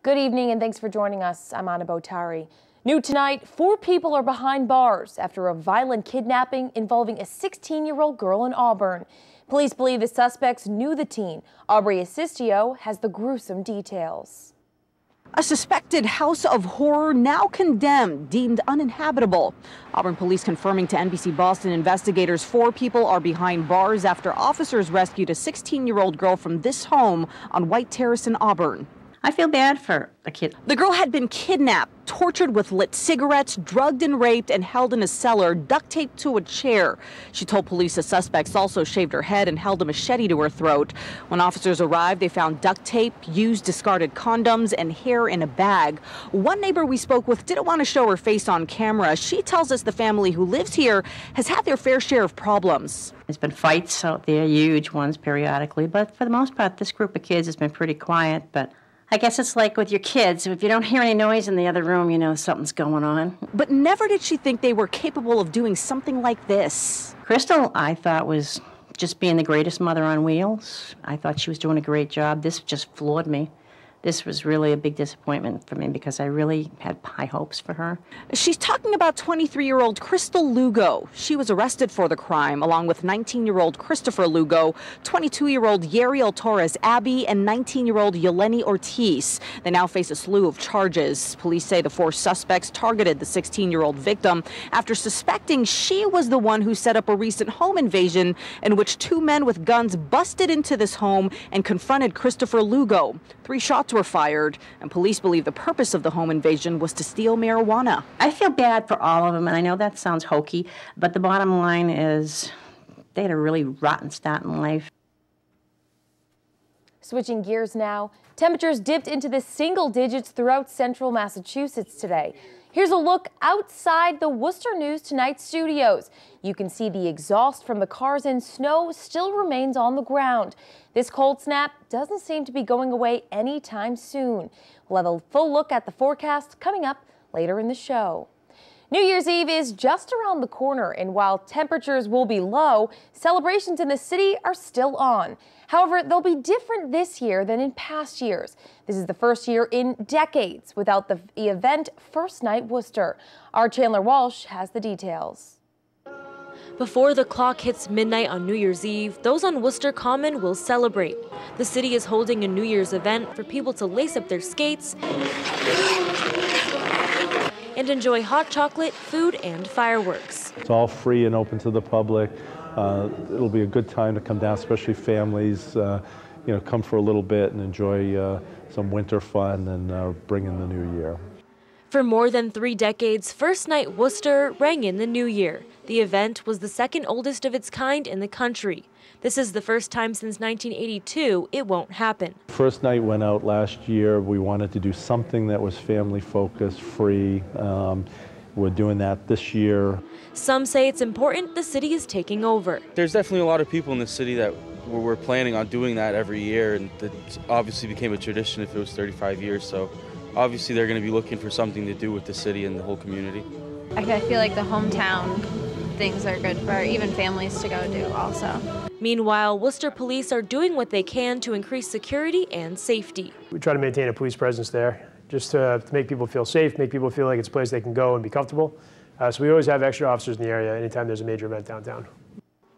Good evening and thanks for joining us. I'm Bottary. New tonight, 4 people are behind bars after a violent kidnapping involving a 16-year-old girl in Auburn. Police believe the suspects knew the teen. Aubrey Assistio has the gruesome details. A suspected house of horror now condemned, deemed uninhabitable. Auburn police confirming to NBC Boston investigators 4 people are behind bars after officers rescued a 16-year-old girl from this home on White Terrace in Auburn. I feel bad for a kid. The girl had been kidnapped, tortured with lit cigarettes, drugged and raped, and held in a cellar, duct taped to a chair. She told police the suspects also shaved her head and held a machete to her throat. When officers arrived, they found duct tape, used discarded condoms, and hair in a bag. One neighbor we spoke with didn't want to show her face on camera. She tells us the family who lives here has had their fair share of problems. There's been fights out there, huge ones periodically, but for the most part, this group of kids has been pretty quiet, but I guess it's like with your kids. If you don't hear any noise in the other room, you know something's going on. But never did she think they were capable of doing something like this. Crystal, I thought, was just being the greatest mother on wheels. I thought she was doing a great job. This just floored me. This was really a big disappointment for me because I really had high hopes for her. She's talking about 23-year-old Crystal Lugo. She was arrested for the crime, along with 19-year-old Christopher Lugo, 22-year-old Yariel Torres Abbey, and 19-year-old Yeleni Ortiz. They now face a slew of charges. Police say the 4 suspects targeted the 16-year-old victim after suspecting she was the one who set up a recent home invasion in which 2 men with guns busted into this home and confronted Christopher Lugo. 3 shots were fired, and police believe the purpose of the home invasion was to steal marijuana. I feel bad for all of them, and I know that sounds hokey, but the bottom line is they had a really rotten start in life. Switching gears now, temperatures dipped into the single digits throughout central Massachusetts today. Here's a look outside the Worcester News Tonight studios. You can see the exhaust from the cars and snow still remains on the ground. This cold snap doesn't seem to be going away anytime soon. We'll have a full look at the forecast coming up later in the show. New Year's Eve is just around the corner, and while temperatures will be low, celebrations in the city are still on. However, they'll be different this year than in past years. This is the first year in decades without the event First Night Worcester. Our Chandler Walsh has the details. Before the clock hits midnight on New Year's Eve, those on Worcester Common will celebrate. The city is holding a New Year's event for people to lace up their skates and enjoy hot chocolate, food, and fireworks. It's all free and open to the public. It'll be a good time to come down, especially families, come for a little bit and enjoy some winter fun and bring in the new year. For more than 3 decades, First Night Worcester rang in the new year. The event was the second oldest of its kind in the country. This is the first time since 1982 it won't happen. First Night went out last year. We wanted to do something that was family focused, free. We're doing that this year. Some say it's important the city is taking over. There's definitely a lot of people in the city that were planning on doing that every year, and it obviously became a tradition if it was 35 years. So obviously they're going to be looking for something to do with the city and the whole community. I feel like the hometown things are good for even families to go do also. Meanwhile, Worcester police are doing what they can to increase security and safety. We try to maintain a police presence there just to make people feel safe, make people feel like it's a place they can go and be comfortable. So we always have extra officers in the area anytime there's a major event downtown.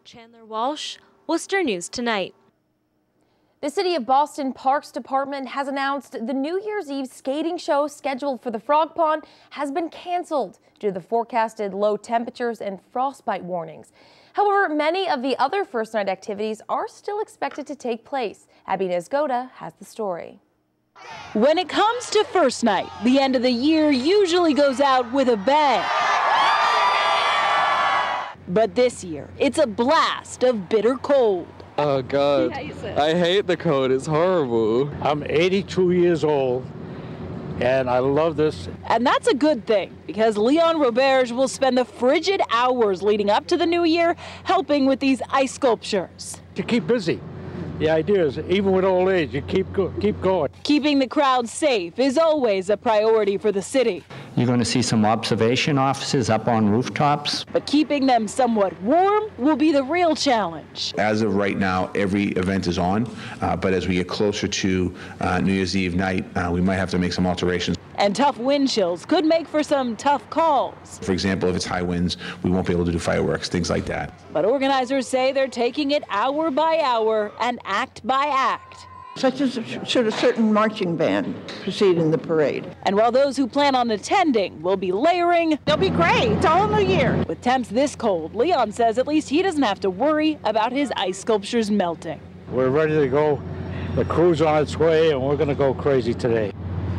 Chandler Walsh, Worcester News Tonight. The City of Boston Parks Department has announced the New Year's Eve skating show scheduled for the Frog Pond has been canceled due to the forecasted low temperatures and frostbite warnings. However, many of the other First Night activities are still expected to take place. Abby Nesgoda has the story. When it comes to First Night, the end of the year usually goes out with a bang. But this year, it's a blast of bitter cold. Oh God, I hate the cold, it's horrible. I'm 82 years old and I love this. And that's a good thing because Leon Roberge will spend the frigid hours leading up to the new year helping with these ice sculptures. To keep busy. The idea is even with old age, you keep going. Keeping the crowd safe is always a priority for the city. You're going to see some observation offices up on rooftops. But keeping them somewhat warm will be the real challenge. As of right now, every event is on, but as we get closer to New Year's Eve night, we might have to make some alterations. And tough wind chills could make for some tough calls. For example, if it's high winds, we won't be able to do fireworks, things like that. But organizers say they're taking it hour by hour and act by act. Such as should a certain marching band proceed in the parade. And while those who plan on attending will be layering, they'll be great. It's a whole new year. With temps this cold, Leon says at least he doesn't have to worry about his ice sculptures melting. We're ready to go. The crew's on its way, and we're going to go crazy today.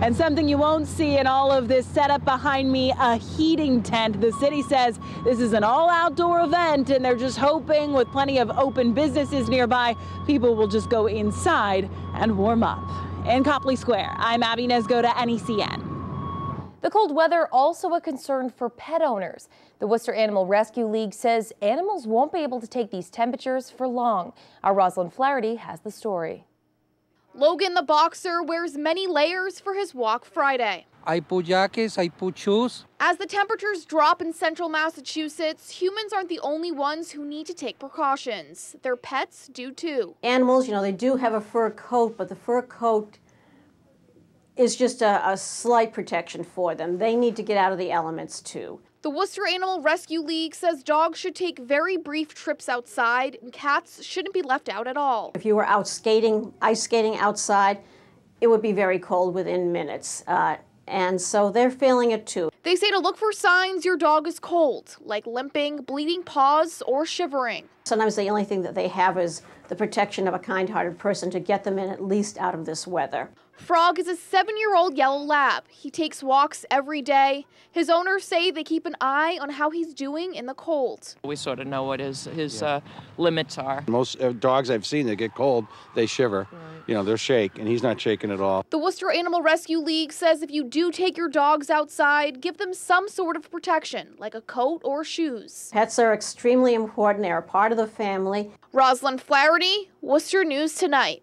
And something you won't see in all of this setup behind me, a heating tent. The city says this is an all-outdoor event, and they're just hoping with plenty of open businesses nearby, people will just go inside and warm up. In Copley Square, I'm Abby Nesgoda, NECN. The cold weather also a concern for pet owners. The Worcester Animal Rescue League says animals won't be able to take these temperatures for long. Our Rosalind Flaherty has the story. Logan the boxer wears many layers for his walk Friday. I put jackets, I put shoes. As the temperatures drop in central Massachusetts, humans aren't the only ones who need to take precautions. Their pets do too. Animals, they do have a fur coat, but the fur coat is just a slight protection for them. They need to get out of the elements too. The Worcester Animal Rescue League says dogs should take very brief trips outside and cats shouldn't be left out at all. If you were out skating, ice skating outside, it would be very cold within minutes. And so they're feeling it too. They say to look for signs your dog is cold, like limping, bleeding paws, or shivering. Sometimes the only thing that they have is the protection of a kind-hearted person to get them in at least out of this weather. Frog is a 7-year-old yellow lab. He takes walks every day. His owners say they keep an eye on how he's doing in the cold. We sort of know what his limits are. Most dogs I've seen that get cold, they shiver. They're shake, and he's not shaking at all. The Worcester Animal Rescue League says if you do take your dogs outside, give them some sort of protection, like a coat or shoes. Pets are extremely important. They're a part of the family. Rosalind Flaherty, Worcester News Tonight.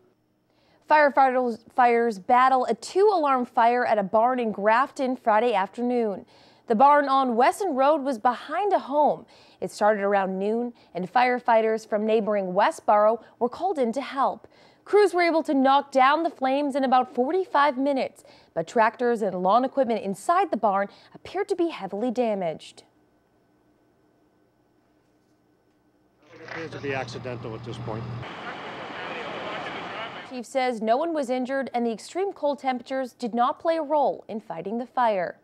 Firefighters battle a 2-alarm fire at a barn in Grafton Friday afternoon. The barn on Wesson Road was behind a home. It started around noon, and firefighters from neighboring Westboro were called in to help. Crews were able to knock down the flames in about 45 minutes, but tractors and lawn equipment inside the barn appeared to be heavily damaged. It appears to be accidental at this point. Chief says no one was injured and the extreme cold temperatures did not play a role in fighting the fire.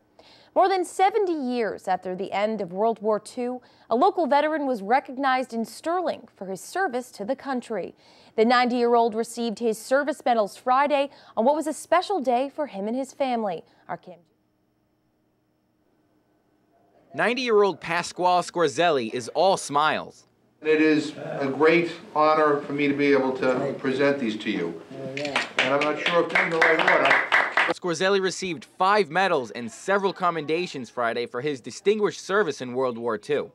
More than 70 years after the end of World War II, a local veteran was recognized in Sterling for his service to the country. The 90-year-old received his service medals Friday on what was a special day for him and his family. Our Kim. 90-year-old Pasquale Scorzelli is all smiles. It is a great honor for me to be able to present these to you. And I'm not sure if they're in the right order. Scorzelli received 5 medals and several commendations Friday for his distinguished service in World War II.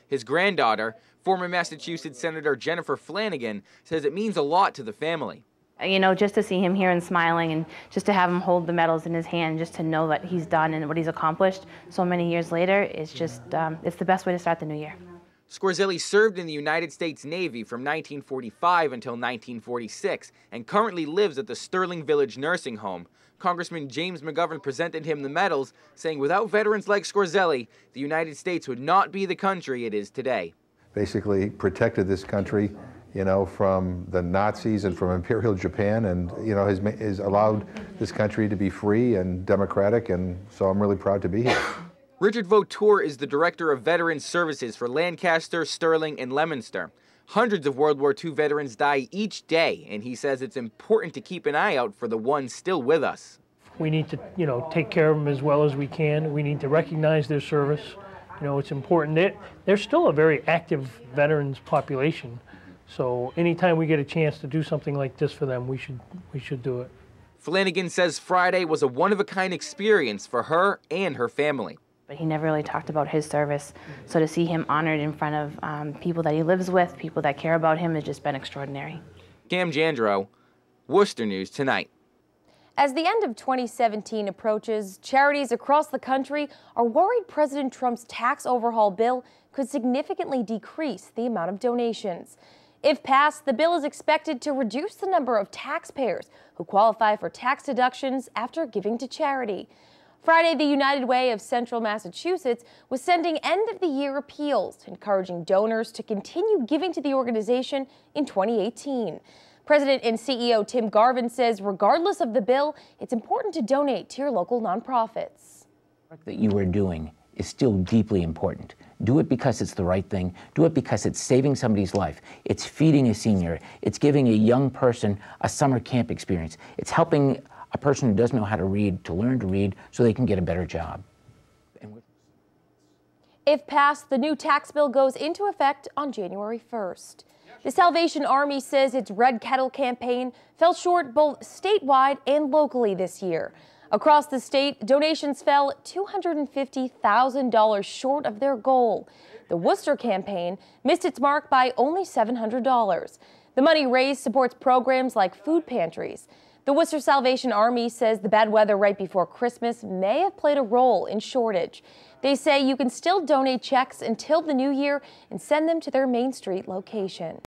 His granddaughter, former Massachusetts Senator Jennifer Flanagan, says it means a lot to the family. Just to see him here and smiling and just to have him hold the medals in his hand, just to know that he's done and what he's accomplished so many years later, is just, it's the best way to start the new year. Scorzelli served in the United States Navy from 1945 until 1946 and currently lives at the Sterling Village Nursing Home. Congressman James McGovern presented him the medals, saying without veterans like Scorzelli, the United States would not be the country it is today. Basically protected this country, from the Nazis and from Imperial Japan, and, has allowed this country to be free and democratic, and so I'm really proud to be here. Richard Vautour is the Director of Veterans Services for Lancaster, Sterling, and Leominster. Hundreds of World War II veterans die each day, and he says it's important to keep an eye out for the ones still with us. We need to, take care of them as well as we can. We need to recognize their service. It's important. They're still a very active veterans population. So anytime we get a chance to do something like this for them, we should do it. Flanagan says Friday was a one-of-a-kind experience for her and her family. But he never really talked about his service, so to see him honored in front of people that he lives with, people that care about him, has just been extraordinary. Cam Jandro, Worcester News Tonight. As the end of 2017 approaches, charities across the country are worried President Trump's tax overhaul bill could significantly decrease the amount of donations. If passed, the bill is expected to reduce the number of taxpayers who qualify for tax deductions after giving to charity. Friday, the United Way of Central Massachusetts was sending end-of-the-year appeals, encouraging donors to continue giving to the organization in 2018. President and CEO Tim Garvin says regardless of the bill, it's important to donate to your local nonprofits. That you are doing is still deeply important. Do it because it's the right thing. Do it because it's saving somebody's life. It's feeding a senior. It's giving a young person a summer camp experience. It's helping a person who doesn't know how to read to learn to read so they can get a better job. If passed, the new tax bill goes into effect on January 1st. The Salvation Army says its Red Kettle campaign fell short both statewide and locally this year. Across the state, donations fell $250,000 short of their goal. The Worcester campaign missed its mark by only $700. The money raised supports programs like food pantries. The Worcester Salvation Army says the bad weather right before Christmas may have played a role in shortage. They say you can still donate checks until the new year and send them to their Main Street location.